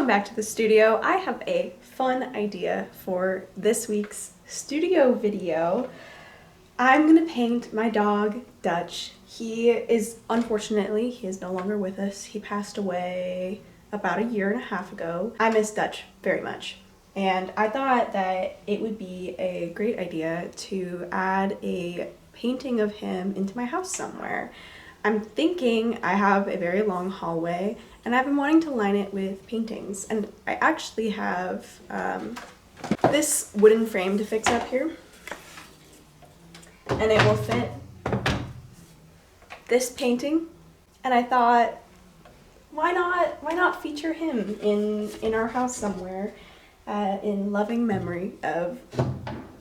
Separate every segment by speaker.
Speaker 1: welcome back to the studio. I have a fun idea for this week's studio video. I'm gonna paint my dog, Dutch. He is no longer with us. He passed away about a year and a half ago. I miss Dutch very much. And I thought that it would be a great idea to add a painting of him into my house somewhere. I'm thinking I have a very long hallway and I've been wanting to line it with paintings. And I actually have this wooden frame to fix up here. And it will fit this painting. And I thought, why not feature him in our house somewhere in loving memory of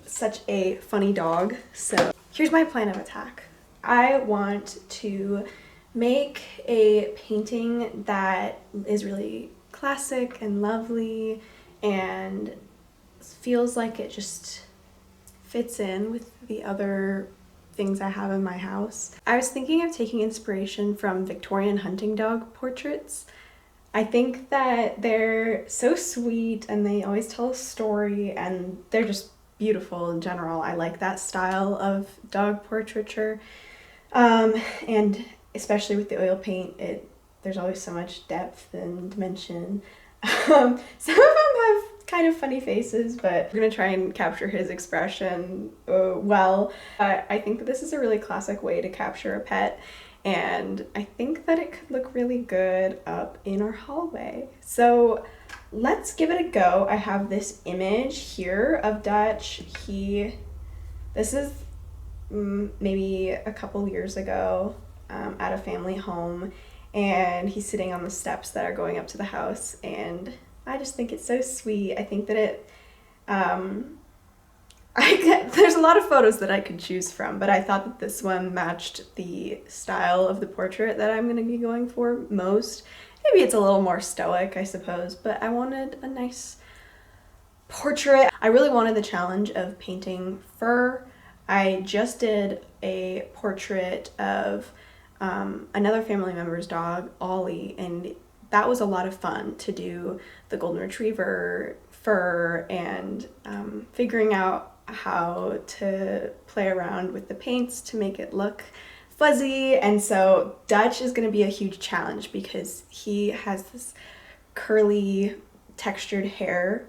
Speaker 1: such a funny dog. So here's my plan of attack. I want to make a painting that is really classic and lovely and feels like it just fits in with the other things I have in my house. I was thinking of taking inspiration from Victorian hunting dog portraits. I think that they're so sweet and they always tell a story and they're just beautiful in general. I like that style of dog portraiture. And especially with the oil paint, there's always so much depth and dimension. Some of them have kind of funny faces, but we're gonna try and capture his expression well. I think that this is a really classic way to capture a pet, and I think that it could look really good up in our hallway. So let's give it a go. I have this image here of Dutch. This is maybe a couple years ago at a family home, and he's sitting on the steps that are going up to the house, and I just think it's so sweet. I think that there's a lot of photos that I could choose from, but I thought that this one matched the style of the portrait that I'm going to be going for most. Maybe it's a little more stoic, I suppose, but I wanted a nice portrait. I really wanted the challenge of painting fur. I just did a portrait of another family member's dog, Ollie, and that was a lot of fun to do the golden retriever fur and figuring out how to play around with the paints to make it look fuzzy. And so Dutch is going to be a huge challenge because he has this curly textured hair.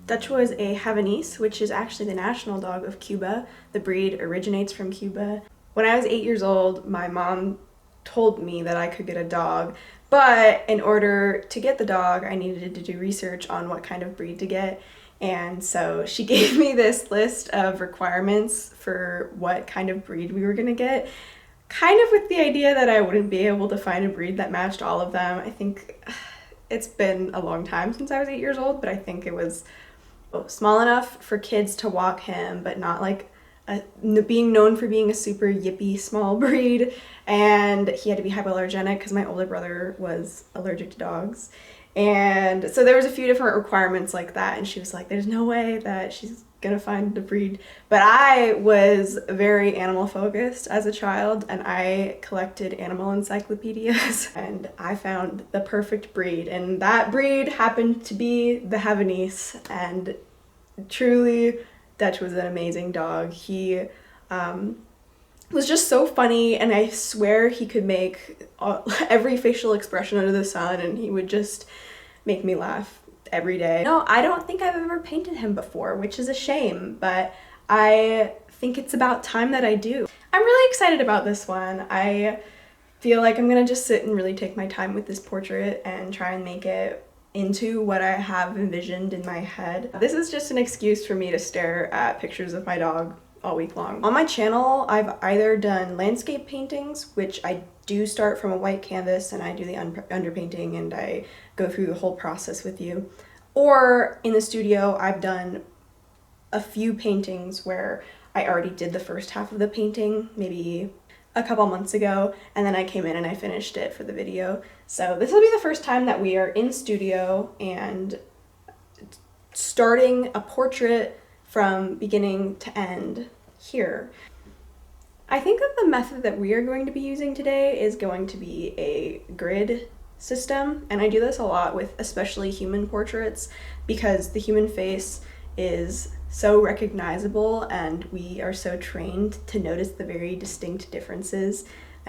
Speaker 1: Dutch was a Havanese, which is actually the national dog of Cuba. The breed originates from Cuba. When I was 8 years old, my mom told me that I could get a dog, but in order to get the dog, I needed to do research on what kind of breed to get. And so she gave me this list of requirements for what kind of breed we were gonna get, kind of with the idea that I wouldn't be able to find a breed that matched all of them. I think it's been a long time since I was 8 years old, but I think it was small enough for kids to walk him, but not like being known for being a super yippy small breed. And he had to be hypoallergenic because my older brother was allergic to dogs. And so there was a few different requirements like that, and she was like, there's no way that she's gonna find a breed. But I was very animal focused as a child, and I collected animal encyclopedias and I found the perfect breed, and that breed happened to be the Havanese. And truly, Dutch was an amazing dog. He was just so funny, and I swear he could make every facial expression under the sun, and he would just make me laugh every day. No, I don't think I've ever painted him before, which is a shame, but I think it's about time that I do. I'm really excited about this one. I feel like I'm gonna just sit and really take my time with this portrait and try and make it into what I have envisioned in my head. This is just an excuse for me to stare at pictures of my dog all week long. On my channel, I've either done landscape paintings, which I do start from a white canvas and I do the underpainting and I go through the whole process with you. Or in the studio, I've done a few paintings where I already did the first half of the painting, maybe a couple months ago, and then I came in and I finished it for the video. So this will be the first time that we are in studio and starting a portrait from beginning to end here. I think that the method that we are going to be using today is going to be a grid system, and I do this a lot with especially human portraits because the human face is so recognizable and we are so trained to notice the very distinct differences,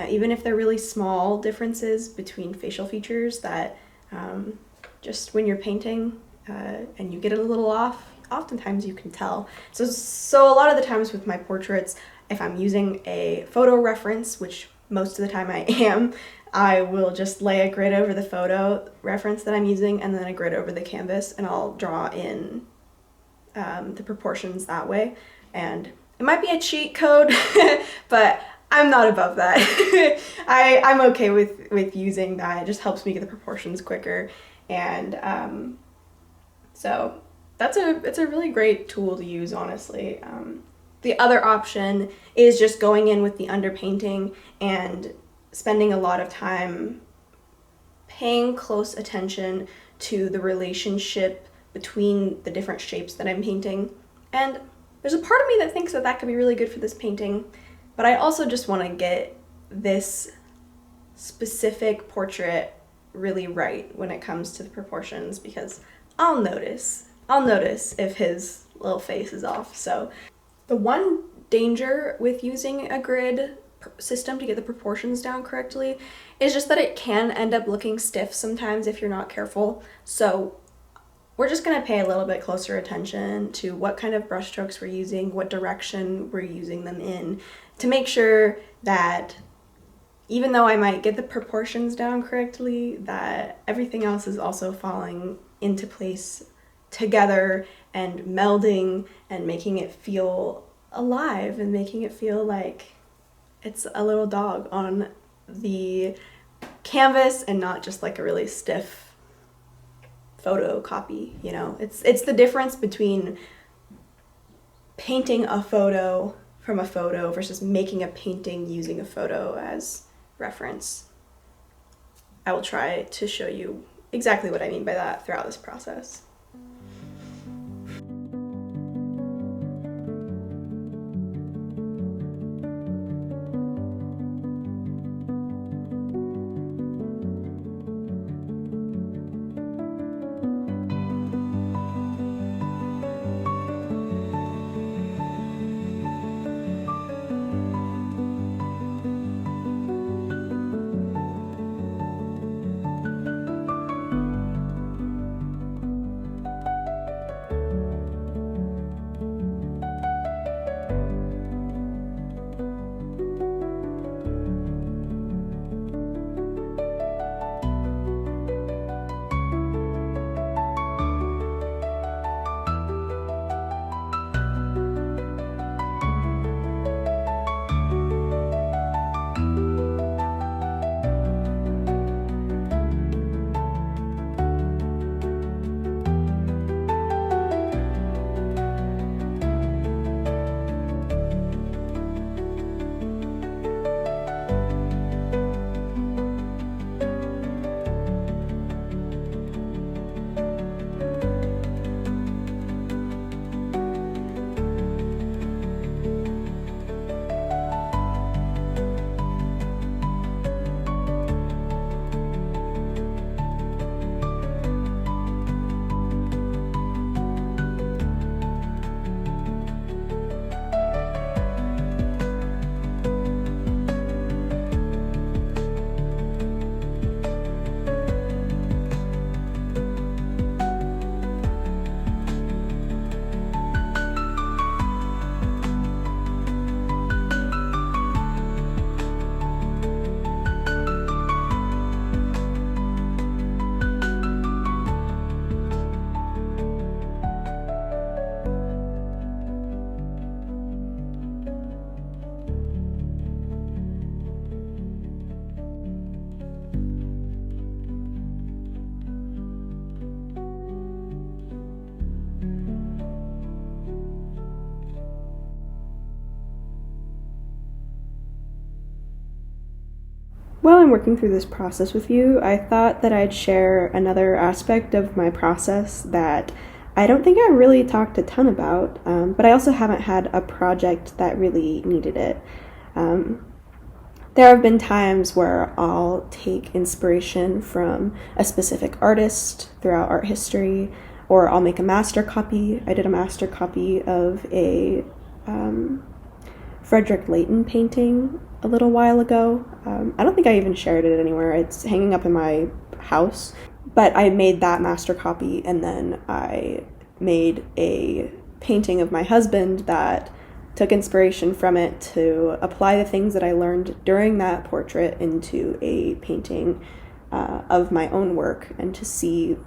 Speaker 1: even if they're really small differences between facial features that just when you're painting and you get it a little off, oftentimes you can tell. So a lot of the times with my portraits, if I'm using a photo reference, which most of the time I am, I will just lay a grid over the photo reference that I'm using and then a grid over the canvas, and I'll draw in the proportions that way. And it might be a cheat code, but I'm not above that. I'm okay with using that. It just helps me get the proportions quicker. And so it's a really great tool to use, honestly. The other option is just going in with the underpainting and spending a lot of time paying close attention to the relationship between the different shapes that I'm painting. And there's a part of me that thinks that that could be really good for this painting, but I also just want to get this specific portrait really right when it comes to the proportions, because I'll notice if his little face is off. So the one danger with using a grid system to get the proportions down correctly is just that it can end up looking stiff sometimes if you're not careful. So we're just going to pay a little bit closer attention to what kind of brush strokes we're using, what direction we're using them in, to make sure that even though I might get the proportions down correctly, that everything else is also falling into place together and melding and making it feel alive and making it feel like it's a little dog on the canvas and not just like a really stiff photocopy, you know? It's the difference between painting a photo from a photo versus making a painting using a photo as reference. I will try to show you exactly what I mean by that throughout this process. While I'm working through this process with you, I thought that I'd share another aspect of my process that I don't think I really talked a ton about, but I also haven't had a project that really needed it. There have been times where I'll take inspiration from a specific artist throughout art history, or I'll make a master copy. I did a master copy of a Frederick Leighton painting a little while ago. I don't think I even shared it anywhere. It's hanging up in my house. But I made that master copy, and then I made a painting of my husband that took inspiration from it to apply the things that I learned during that portrait into a painting of my own work, and to see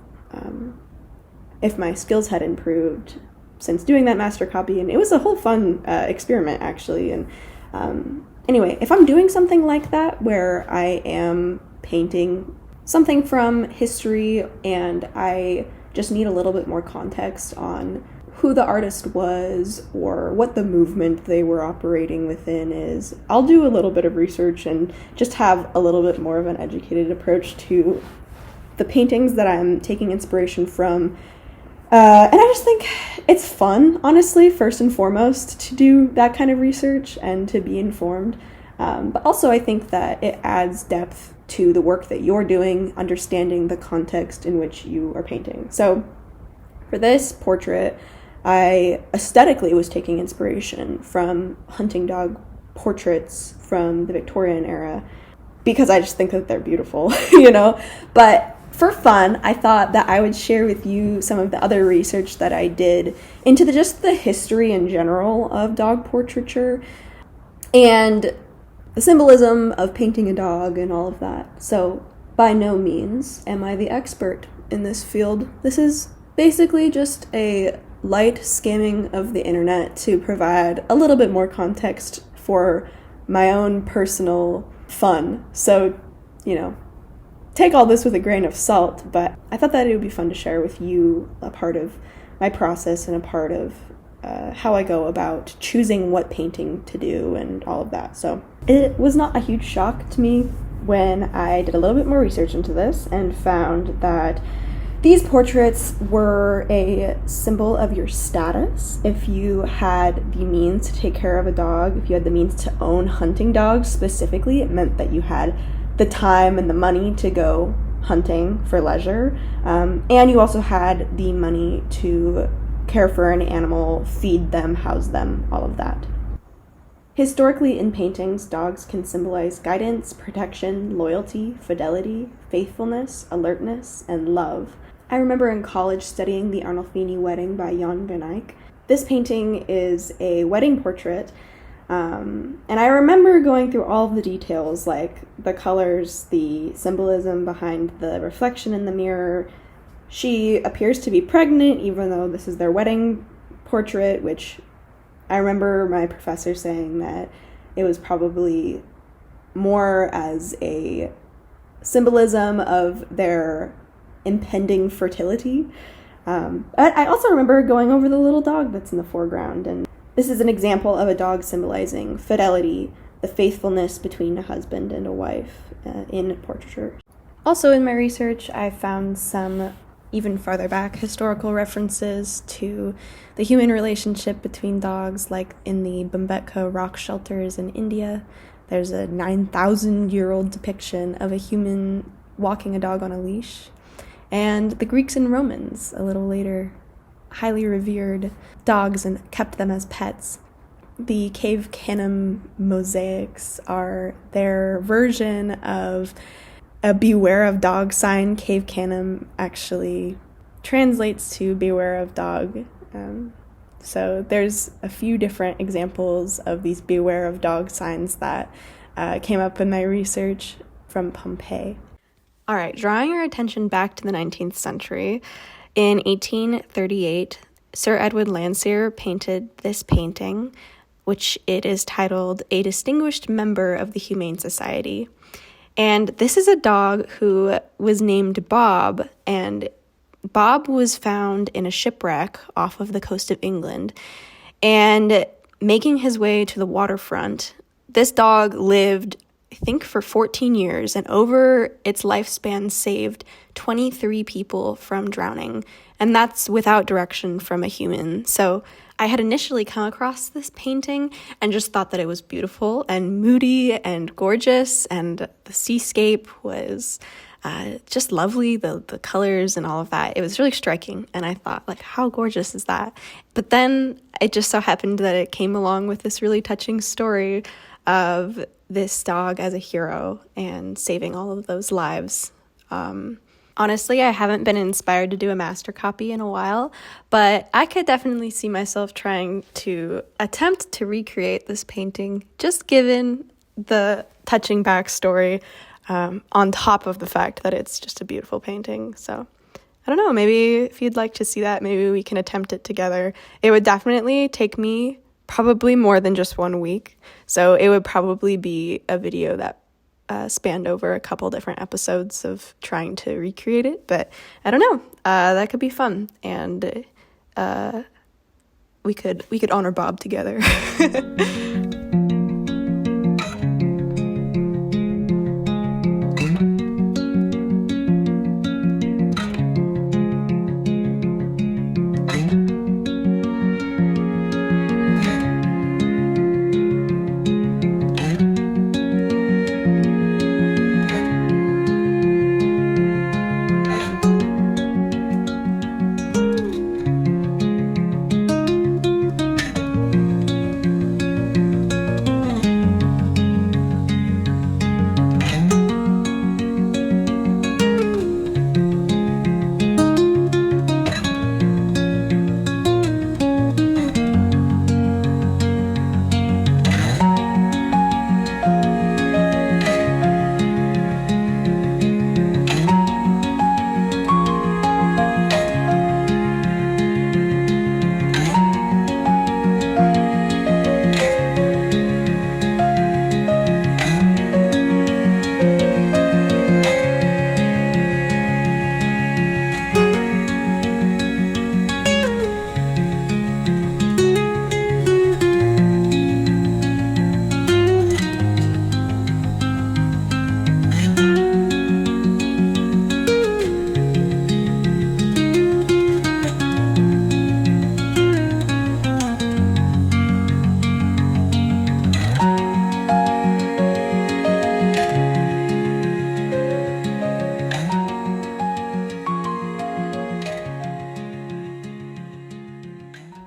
Speaker 1: if my skills had improved since doing that master copy. And it was a whole fun experiment, actually. And anyway, if I'm doing something like that where I am painting something from history and I just need a little bit more context on who the artist was or what the movement they were operating within is, I'll do a little bit of research and just have a little bit more of an educated approach to the paintings that I'm taking inspiration from. And I just think it's fun, honestly, first and foremost, to do that kind of research and to be informed. But also I think that it adds depth to the work that you're doing, understanding the context in which you are painting. So for this portrait, I aesthetically was taking inspiration from hunting dog portraits from the Victorian era because I just think that they're beautiful, you know? But for fun, I thought that I would share with you some of the other research that I did into just the history in general of dog portraiture and the symbolism of painting a dog and all of that. So by no means am I the expert in this field. This is basically just a light skimming of the internet to provide a little bit more context for my own personal fun. So, you know, take all this with a grain of salt, but I thought that it would be fun to share with you a part of my process and a part of how I go about choosing what painting to do and all of that. So it was not a huge shock to me when I did a little bit more research into this and found that these portraits were a symbol of your status. If you had the means to take care of a dog, if you had the means to own hunting dogs specifically, it meant that you had the time and the money to go hunting for leisure. And you also had the money to care for an animal, feed them, house them, all of that. Historically, in paintings, dogs can symbolize guidance, protection, loyalty, fidelity, faithfulness, alertness, and love. I remember in college studying the Arnolfini Wedding by Jan van Eyck. This painting is a wedding portrait, and I remember going through all of the details, like the colors, the symbolism behind the reflection in the mirror. She appears to be pregnant, even though this is their wedding portrait, which I remember my professor saying that it was probably more as a symbolism of their impending fertility. But I also remember going over the little dog that's in the foreground, and this is an example of a dog symbolizing fidelity, the faithfulness between a husband and a wife in portraiture. Also in my research, I found some even farther back historical references to the human relationship between dogs, like in the Bhimbetka rock shelters in India. There's a 9,000-year-old depiction of a human walking a dog on a leash. And the Greeks and Romans, a little later, highly revered dogs and kept them as pets. The Cave Canem mosaics are their version of a beware of dog sign. Cave Canem actually translates to beware of dog. So there's a few different examples of these beware of dog signs that came up in my research from Pompeii. All right, drawing our attention back to the 19th century, in 1838, Sir Edward Landseer painted this painting, which it is titled A Distinguished Member of the Humane Society. And this is a dog who was named Bob, and Bob was found in a shipwreck off of the coast of England. And making his way to the waterfront, this dog lived, I think, for 14 years, and over its lifespan saved 23 people from drowning. And that's without direction from a human. So I had initially come across this painting and just thought that it was beautiful and moody and gorgeous, and the seascape was just lovely, the colors and all of that. It was really striking, and I thought, like, how gorgeous is that? But then it just so happened that it came along with this really touching story of this dog as a hero and saving all of those lives. Honestly, I haven't been inspired to do a master copy in a while, but I could definitely see myself trying to attempt to recreate this painting, just given the touching backstory, on top of the fact that it's just a beautiful painting. So I don't know, maybe if you'd like to see that, maybe we can attempt it together. It would definitely take me probably more than just 1 week. So it would probably be a video that spanned over a couple different episodes of trying to recreate it. But I don't know, that could be fun. And we could honor Bob together.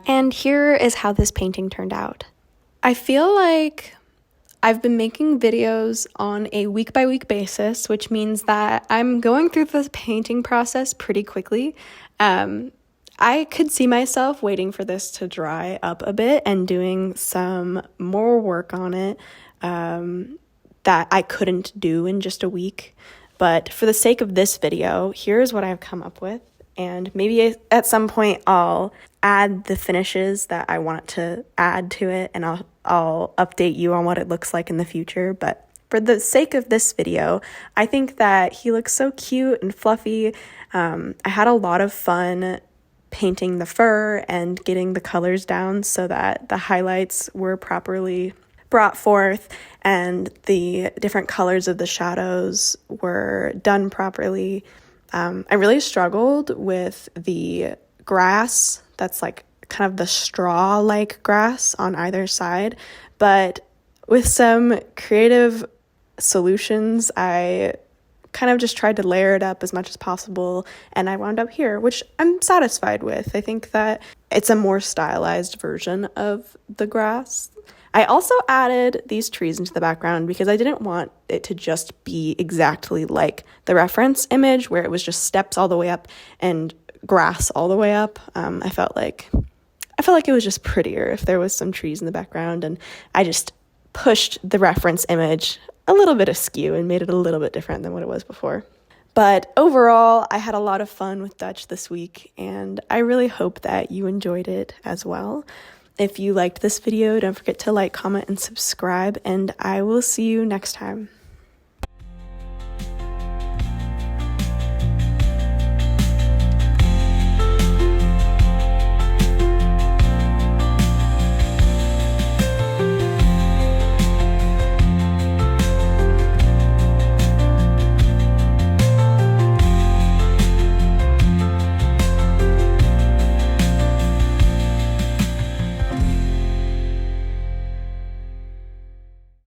Speaker 1: And here is how this painting turned out. I feel like I've been making videos on a week-by-week basis, which means that I'm going through the painting process pretty quickly. I could see myself waiting for this to dry up a bit and doing some more work on it that I couldn't do in just a week. But for the sake of this video, here's what I've come up with. And maybe at some point I'll add the finishes that I want to add to it, and I'll update you on what it looks like in the future. But for the sake of this video, I think that he looks so cute and fluffy. I had a lot of fun painting the fur and getting the colors down so that the highlights were properly brought forth and the different colors of the shadows were done properly. I really struggled with the grass that's like kind of the straw-like grass on either side, but with some creative solutions, I kind of just tried to layer it up as much as possible, and I wound up here, which I'm satisfied with. I think that it's a more stylized version of the grass. I also added these trees into the background because I didn't want it to just be exactly like the reference image where it was just steps all the way up and grass all the way up. I felt like it was just prettier if there was some trees in the background, and I just pushed the reference image a little bit askew and made it a little bit different than what it was before. But overall, I had a lot of fun with Dutch this week, and I really hope that you enjoyed it as well. If you liked this video, don't forget to like, comment, and subscribe, and I will see you next time.